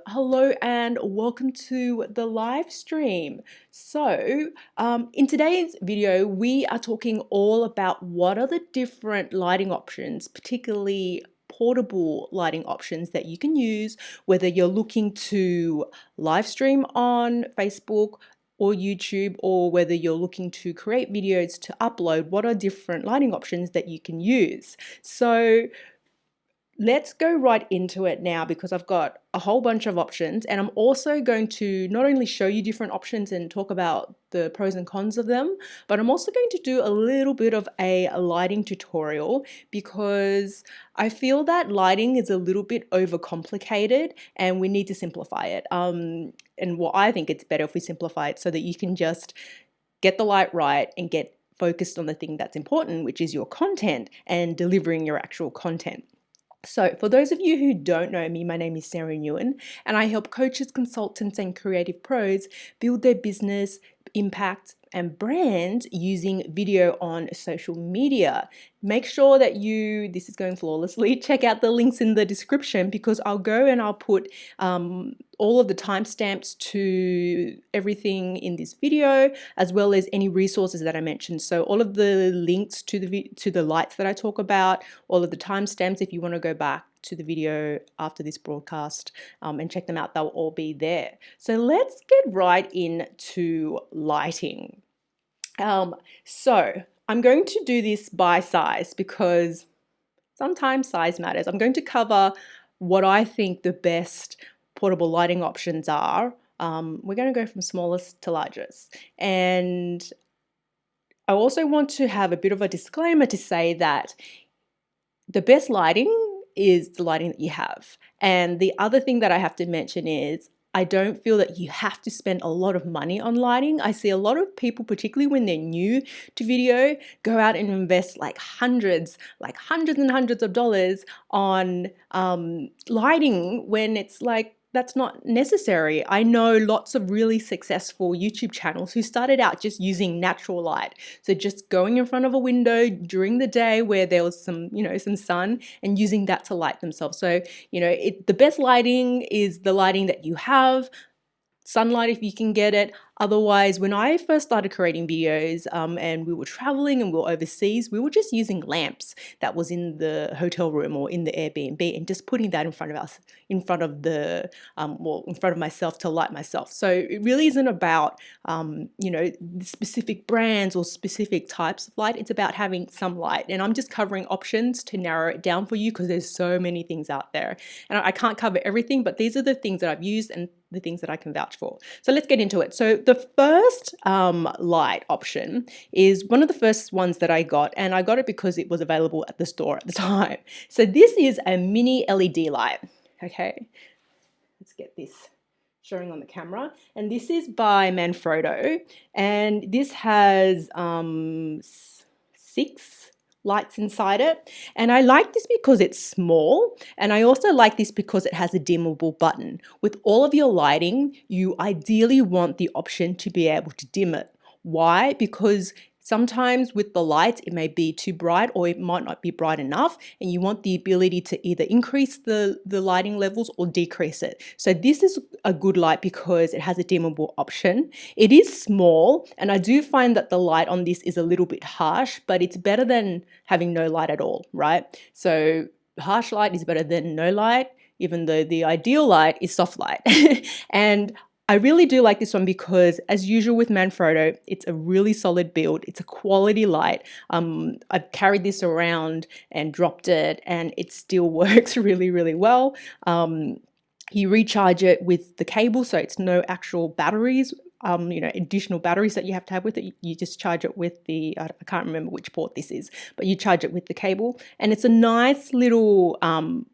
Hello and welcome to the live stream. In today's video, we are talking all about what are the different lighting options, particularly portable lighting options that you can use, whether you're looking to live stream on Facebook or YouTube, or whether you're looking to create videos to upload. What are different lighting options that you can use? Let's go right into it now because I've got a whole bunch of options, and I'm also going to not only show you different options and talk about the pros and cons of them, but I'm also going to do a little bit of a lighting tutorial because I feel that lighting is a little bit overcomplicated and we need to simplify it. I think it's better if we simplify it so that you can just get the light right and get focused on the thing that's important, which is your content and delivering your actual content. So, for those of you who don't know me, my name is Sarah Nguyen, and I help coaches, consultants, and creative pros build their business, impact, and brand using video on social media. Make sure that this is going flawlessly, check out the links in the description because I'll go and I'll put all of the timestamps to everything in this video, as well as any resources that I mentioned. So all of the links to the lights that I talk about, all of the timestamps, if you want to go back to the video after this broadcast and check them out, they'll all be there. So let's get right into lighting. So I'm going to do this by size because sometimes size matters. I'm going to cover what I think the best portable lighting options are. We're going to go from smallest to largest. And I also want to have a bit of a disclaimer to say that the best lighting is the lighting that you have. And the other thing that I have to mention is I don't feel that you have to spend a lot of money on lighting. I see a lot of people, particularly when they're new to video, go out and invest like hundreds and hundreds of dollars on lighting when it's like, that's not necessary. I know lots of really successful YouTube channels who started out just using natural light. So just going in front of a window during the day where there was some sun and using that to light themselves. So, the best lighting is the lighting that you have. Sunlight if you can get it. Otherwise, when I first started creating videos and we were traveling and we were overseas, we were just using lamps that was in the hotel room or in the Airbnb and just putting that in front of us, in front of myself to light myself. So it really isn't about, specific brands or specific types of light. It's about having some light. And I'm just covering options to narrow it down for you because there's so many things out there. And I can't cover everything, but these are the things that I've used and the things that I can vouch for. So let's get into it. So the first light option is one of the first ones that I got, and I got it because it was available at the store at the time. So this is a mini LED light. Okay, let's get this showing on the camera. And this is by Manfrotto, and this has 6 lights inside it. And I like this because it's small, and I also like this because it has a dimmable button. With all of your lighting, you ideally want the option to be able to dim it. Why? Because sometimes with the lights, it may be too bright or it might not be bright enough, and you want the ability to either increase the lighting levels or decrease it. So this is a good light because it has a dimmable option. It is small, and I do find that the light on this is a little bit harsh, but it's better than having no light at all, right? So harsh light is better than no light, even though the ideal light is soft light. And I really do like this one because, as usual with Manfrotto, it's a really solid build. It's a quality light. I've carried this around and dropped it, and it still works really, really well. You recharge it with the cable, so it's no actual batteries. Additional batteries that you have to have with it. You just charge it with I can't remember which port this is, but you charge it with the cable, and it's a nice little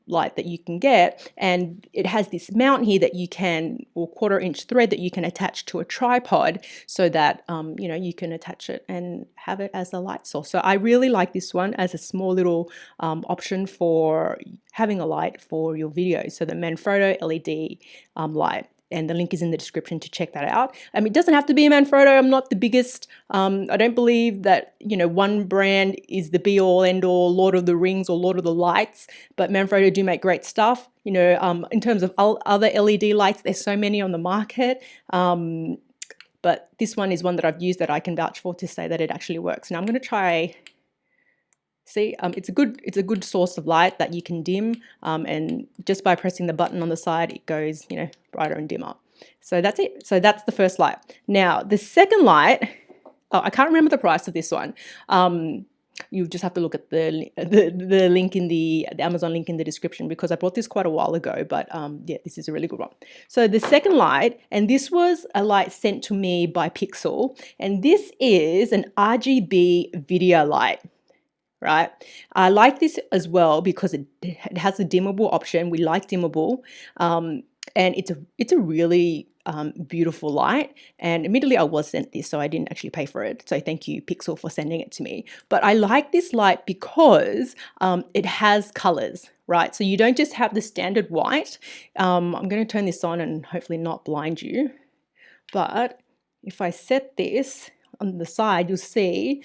light that you can get, and it has this mount here that you can, or 1/4-inch thread that you can attach to a tripod so that you can attach it and have it as a light source. So I really like this one as a small little option for having a light for your videos. So the Manfrotto LED light. And the link is in the description to check that out. It doesn't have to be a Manfrotto. I'm not the biggest. I don't believe that, one brand is the be all end all, Lord of the Rings or Lord of the Lights, but Manfrotto do make great stuff. you know, in terms of other LED lights, there's so many on the market. But this one is one that I've used that I can vouch for to say that it actually works. Now I'm going to try. See, it's a good source of light that you can dim, and just by pressing the button on the side, it goes, you know, brighter and dimmer. So that's it. So that's the first light. Now the second light, oh, I can't remember the price of this one. You just have to look at the link in the Amazon link in the description, because I bought this quite a while ago. But yeah, this is a really good one. So the second light, and this was a light sent to me by Pixel, and this is an RGB video light. Right, I like this as well because it has a dimmable option. We like dimmable, and it's a really beautiful light. And admittedly, I was sent this, so I didn't actually pay for it. So thank you, Pixel, for sending it to me. But I like this light because it has colors. Right, so you don't just have the standard white. I'm going to turn this on and hopefully not blind you. But if I set this on the side, you'll see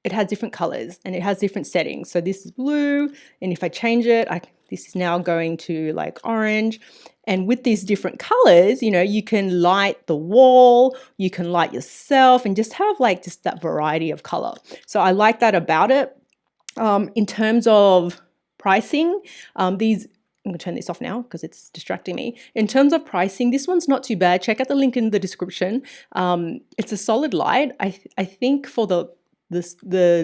it has different colors and it has different settings. So this is blue, and if I change it, this is now going to like orange. And with these different colors, you know, you can light the wall, you can light yourself, and just have like just that variety of color. So I like that about it. In terms of pricing, I'm going to turn this off now because it's distracting me. In terms of pricing, this one's not too bad. Check out the link in the description. It's a solid light. I think for the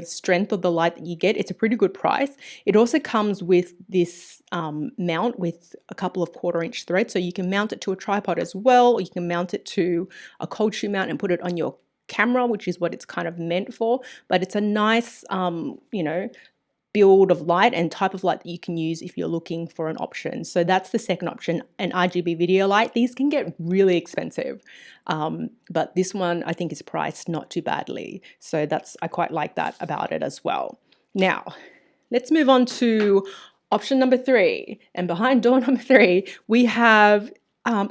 strength of the light that you get, it's a pretty good price. It also comes with this mount with a couple of 1/4 inch threads, so you can mount it to a tripod as well, or you can mount it to a cold shoe mount and put it on your camera, which is what it's kind of meant for. But it's a nice, you know, build of light and type of light that you can use if you're looking for an option. So that's the second option, an RGB video light. These can get really expensive, but this one I think is priced not too badly. So I quite like that about it as well. Now, let's move on to option number 3. And behind door number 3, we have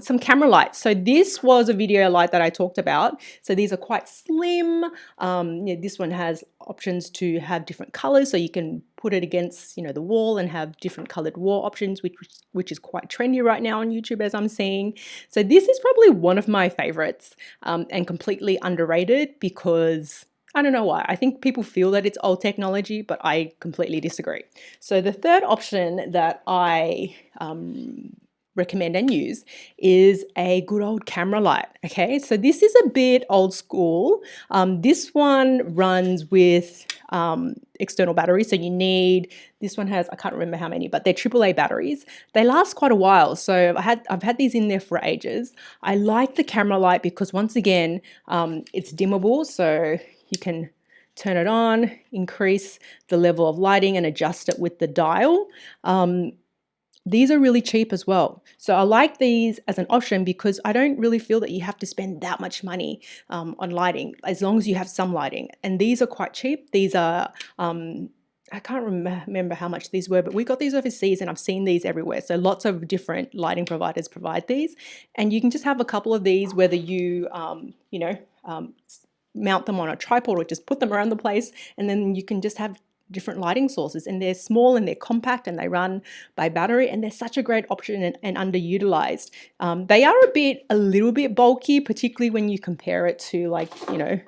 some camera lights. So this was a video light that I talked about. So these are quite slim. Yeah, this one has options to have different colors, so you can put it against, you know, the wall and have different colored wall options, which is quite trendy right now on YouTube, as I'm seeing. So this is probably one of my favorites, and completely underrated, because I don't know why. I think people feel that it's old technology, but I completely disagree. So the third option that I recommend and use is a good old camera light. Okay, so this is a bit old school. This one runs with external batteries, so you need, this one has, I can't remember how many, but they're AAA batteries. They last quite a while, so I've had these in there for ages. I like the camera light because, once again, it's dimmable, so you can turn it on, increase the level of lighting, and adjust it with the dial. These are really cheap as well. So I like these as an option because I don't really feel that you have to spend that much money on lighting, as long as you have some lighting. And these are quite cheap. These are, I can't remember how much these were, but we got these overseas and I've seen these everywhere. So lots of different lighting providers provide these. And you can just have a couple of these, whether you, you know, mount them on a tripod or just put them around the place, and then you can just have different lighting sources, and they're small and they're compact and they run by battery, and they're such a great option and underutilized. They are a little bit bulky, particularly when you compare it to, like, you know,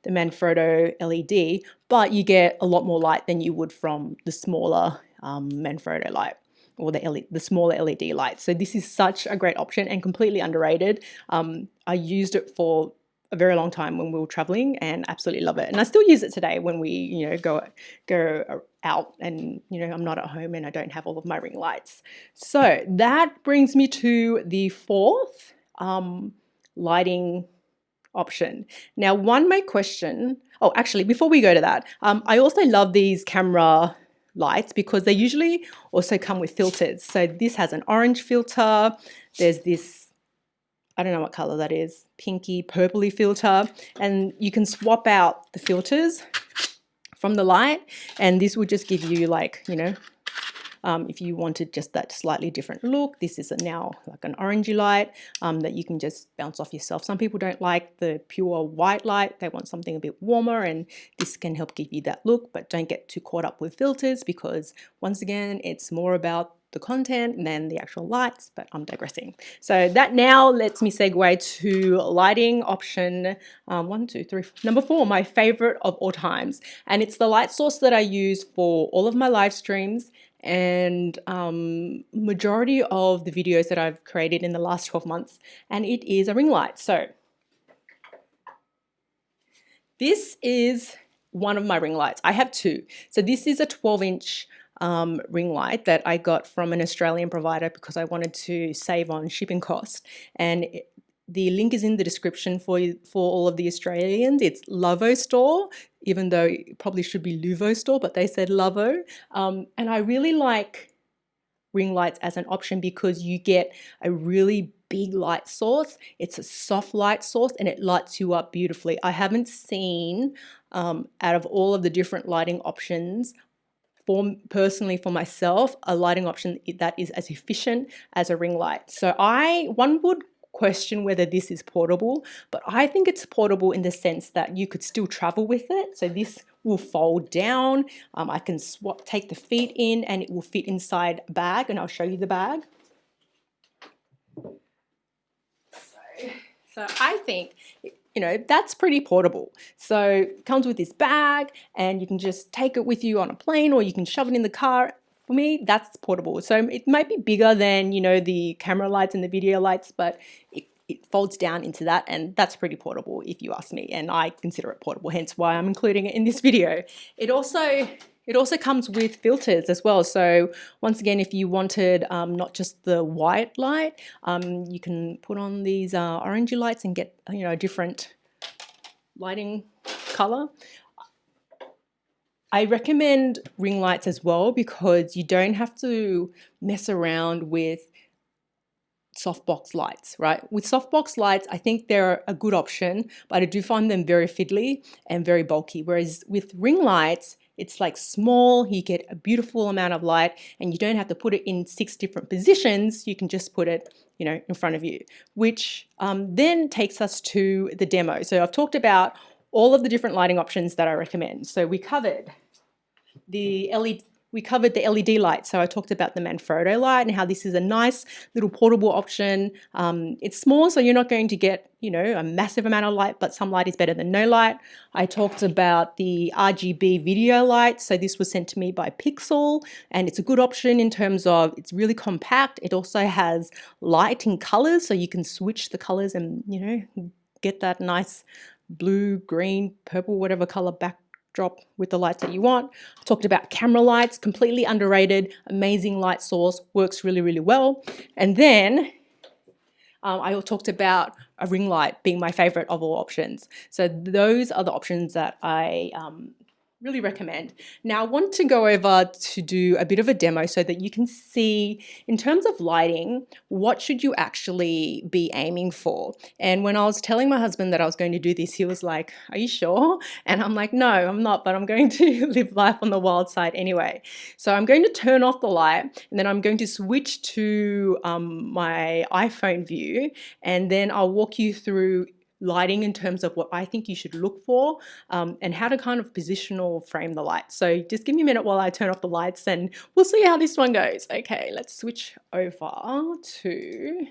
the Manfrotto LED, but you get a lot more light than you would from the smaller Manfrotto light, or the smaller LED light. So this is such a great option and completely underrated. I used it for a very long time when we were traveling and absolutely love it. And I still use it today when we, you know, go out and, you know, I'm not at home and I don't have all of my ring lights. So that brings me to the fourth lighting option. Now, one may question, oh, actually, before we go to that, I also love these camera lights because they usually also come with filters. So this has an orange filter. There's this, I don't know what color that is, pinky, purpley filter, and you can swap out the filters from the light, and this will just give you, like, you know, if you wanted just that slightly different look, this is now like an orangey light that you can just bounce off yourself. Some people don't like the pure white light, they want something a bit warmer, and this can help give you that look. But don't get too caught up with filters, because once again, it's more about the content and then the actual lights, but I'm digressing. So that now lets me segue to lighting option number 4, my favorite of all times. And it's the light source that I use for all of my live streams and majority of the videos that I've created in the last 12 months. And it is a ring light. So this is one of my ring lights. I have 2. So this is a 12-inch ring light that I got from an Australian provider because I wanted to save on shipping costs. And the link is in the description for all of the Australians. It's Lovo Store, even though it probably should be Luvo Store, but they said Lovo. And I really like ring lights as an option because you get a really big light source. It's a soft light source and it lights you up beautifully. I haven't seen out of all of the different lighting options, personally for myself, a lighting option that is as efficient as a ring light. So one would question whether this is portable, but I think it's portable in the sense that you could still travel with it. So this will fold down. I can take the feet in and it will fit inside a bag, and I'll show you the bag. So I think, that's pretty portable. So it comes with this bag and you can just take it with you on a plane or you can shove it in the car. For me, that's portable. So it might be bigger than, the camera lights and the video lights, but it folds down into that, and that's pretty portable if you ask me, and I consider it portable, hence why I'm including it in this video. It also comes with filters as well. So once again, if you wanted not just the white light, you can put on these orangey lights and get a different lighting color. I recommend ring lights as well because you don't have to mess around with softbox lights, right? With softbox lights, I think they're a good option, but I do find them very fiddly and very bulky. Whereas with ring lights, it's like small, you get a beautiful amount of light and you don't have to put it in 6 different positions. You can just put it, in front of you, which then takes us to the demo. So I've talked about all of the different lighting options that I recommend. So we covered the LED light. So I talked about the Manfrotto light and how this is a nice little portable option. It's small, so you're not going to get, a massive amount of light, but some light is better than no light. I talked about the RGB video light. So this was sent to me by Pixel, and it's a good option in terms of it's really compact. It also has light in colors, so you can switch the colors and, get that nice blue, green, purple, whatever color backdrop with the lights that you want. I talked about camera lights, completely underrated, amazing light source, works really, really well. And then I talked about a ring light being my favorite of all options. So those are the options that I really recommend. Now I want to go over to do a bit of a demo so that you can see in terms of lighting, what should you actually be aiming for? And when I was telling my husband that I was going to do this, he was like, "Are you sure?" And I'm like, "No, I'm not, but I'm going to live life on the wild side anyway." So I'm going to turn off the light and then I'm going to switch to my iPhone view, and then I'll walk you through lighting in terms of what I think you should look for and how to kind of position or frame the light. So just give me a minute while I turn off the lights and we'll see how this one goes. Okay, let's switch over to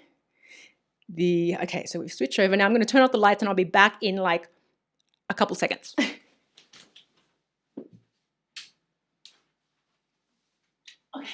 okay, so we've switched over. Now I'm going to turn off the lights and I'll be back in like a couple seconds. Okay.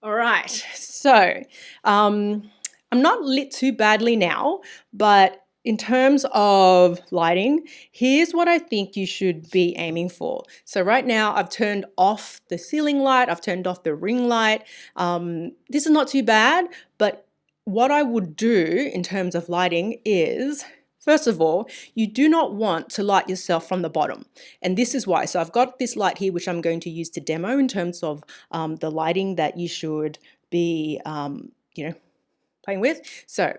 All right, so I'm not lit too badly now, but in terms of lighting, here's what I think you should be aiming for. So right now I've turned off the ceiling light, I've turned off the ring light. This is not too bad, but what I would do in terms of lighting is, first of all, you do not want to light yourself from the bottom. And this is why. So I've got this light here, which I'm going to use to demo in terms of the lighting that you should be, playing with. So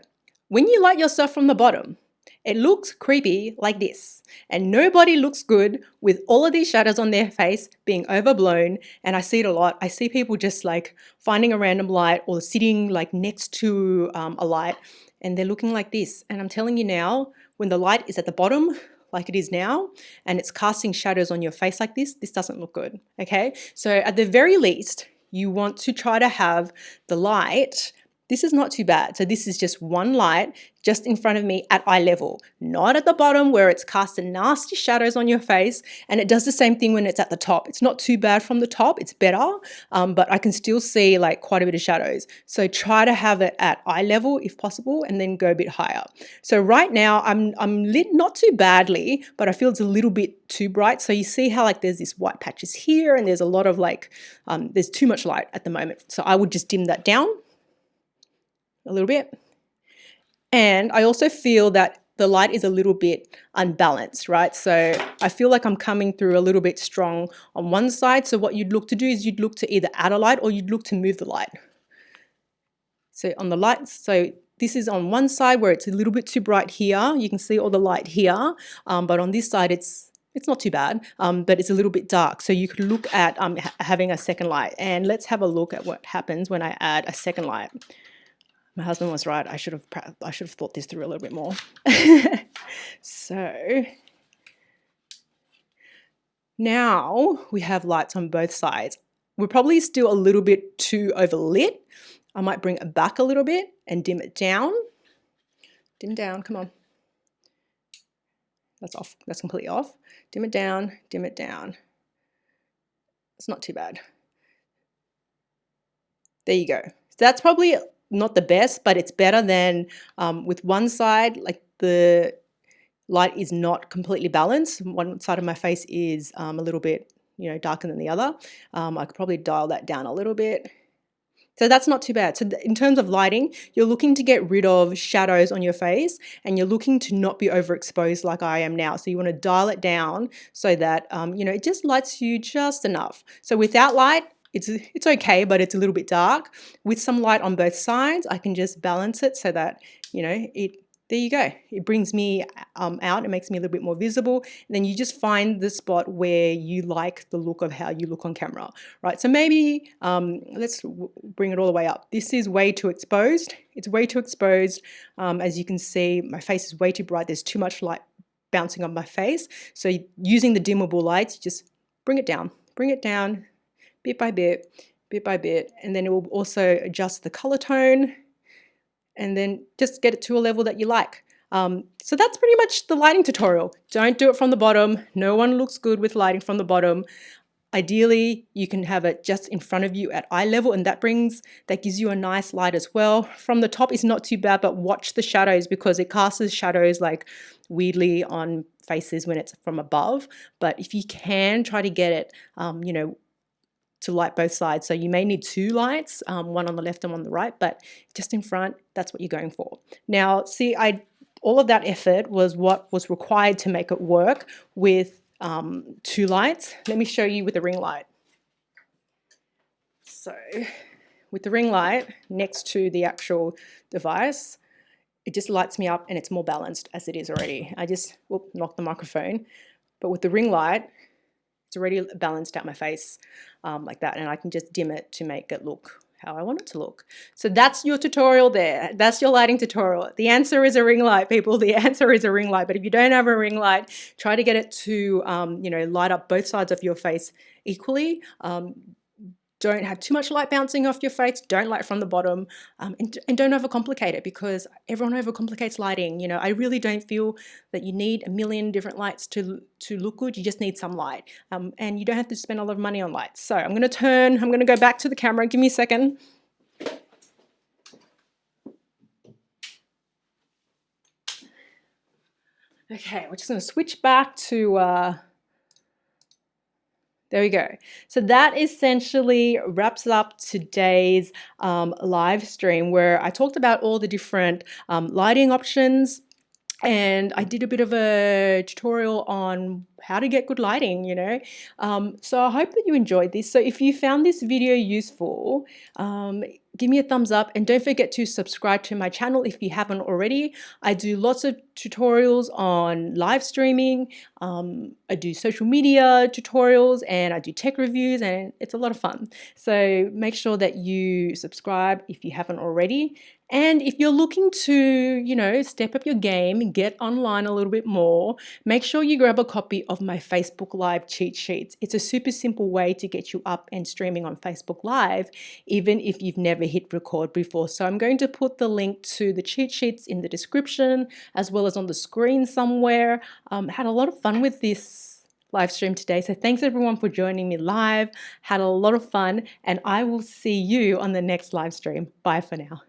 when you light yourself from the bottom, it looks creepy like this. And nobody looks good with all of these shadows on their face being overblown. And I see it a lot. I see people just like finding a random light or sitting like next to a light and they're looking like this. And I'm telling you now, when the light is at the bottom, like it is now, and it's casting shadows on your face like this doesn't look good, okay? So at the very least, you want to try to have the light. This is not too bad. So this is just one light just in front of me at eye level, not at the bottom where it's casting nasty shadows on your face. And it does the same thing when it's at the top. It's not too bad from the top, it's better, but I can still see like quite a bit of shadows. So try to have it at eye level if possible, and then go a bit higher. So right now I'm lit not too badly, but I feel it's a little bit too bright. So you see how like there's this white patches here, and there's a lot of like, there's too much light at the moment. So I would just dim that down a little bit. And I also feel that the light is a little bit unbalanced, right? So I feel like I'm coming through a little bit strong on one side. So what you'd look to do is you'd look to either add a light or you'd look to move the light. So on the light, so this is on one side where it's a little bit too bright here. You can see all the light here, but on this side it's not too bad, but it's a little bit dark. So you could look at having a second light. And let's have a look at what happens when I add a second light. My husband was right. I should have thought this through a little bit more. So now we have lights on both sides. We're probably still a little bit too overlit. I might bring it back a little bit and dim it down. Dim down, come on. That's off, that's completely off. Dim it down, dim it down. It's not too bad. There you go. So that's probably not the best, but it's better than with one side, like the light is not completely balanced. One side of my face is a little bit, darker than the other. I could probably dial that down a little bit. So that's not too bad. So in terms of lighting, you're looking to get rid of shadows on your face, and you're looking to not be overexposed like I am now. So you want to dial it down so that, it just lights you just enough. So without light, it's okay, but it's a little bit dark. With some light on both sides, I can just balance it so that, there you go. It brings me out. It makes me a little bit more visible. And then you just find the spot where you like the look of how you look on camera, right? So maybe let's bring it all the way up. This is way too exposed. It's way too exposed. As you can see, my face is way too bright. There's too much light bouncing on my face. So using the dimmable lights, just bring it down bit by bit, and then it will also adjust the color tone, and then just get it to a level that you like. So that's pretty much the lighting tutorial. Don't do it from the bottom. No one looks good with lighting from the bottom. Ideally, you can have it just in front of you at eye level, and that gives you a nice light as well. From the top is not too bad, but watch the shadows, because it casts shadows like weirdly on faces when it's from above. But if you can, try to get it, to light both sides. So you may need two lights, one on the left and one on the right, but just in front, that's what you're going for. Now, see, all of that effort was what was required to make it work with two lights. Let me show you with the ring light. So with the ring light next to the actual device, it just lights me up and it's more balanced as it is already. I just knocked the microphone, but with the ring light, it's already balanced out my face like that, and I can just dim it to make it look how I want it to look. So that's your tutorial there. That's your lighting tutorial. The answer is a ring light, people. The answer is a ring light. But if you don't have a ring light, try to get it to light up both sides of your face equally. Don't have too much light bouncing off your face. Don't light from the bottom, and don't overcomplicate it, because everyone overcomplicates lighting. I really don't feel that you need a million different lights to look good. You just need some light, and you don't have to spend a lot of money on lights. So I'm going to go back to the camera. Give me a second. Okay, we're just going to switch back to there we go. So that essentially wraps up today's live stream, where I talked about all the different lighting options, and I did a bit of a tutorial on how to get good lighting, So I hope that you enjoyed this. So if you found this video useful, give me a thumbs up, and don't forget to subscribe to my channel if you haven't already. I do lots of tutorials on live streaming. I do social media tutorials and I do tech reviews, and it's a lot of fun. So make sure that you subscribe if you haven't already. And if you're looking to, step up your game and get online a little bit more, make sure you grab a copy of my Facebook Live cheat sheets. It's a super simple way to get you up and streaming on Facebook Live, even if you've never hit record before. So I'm going to put the link to the cheat sheets in the description, as well as on the screen somewhere. Had a lot of fun with this live stream today. So thanks everyone for joining me live. Had a lot of fun, and I will see you on the next live stream. Bye for now.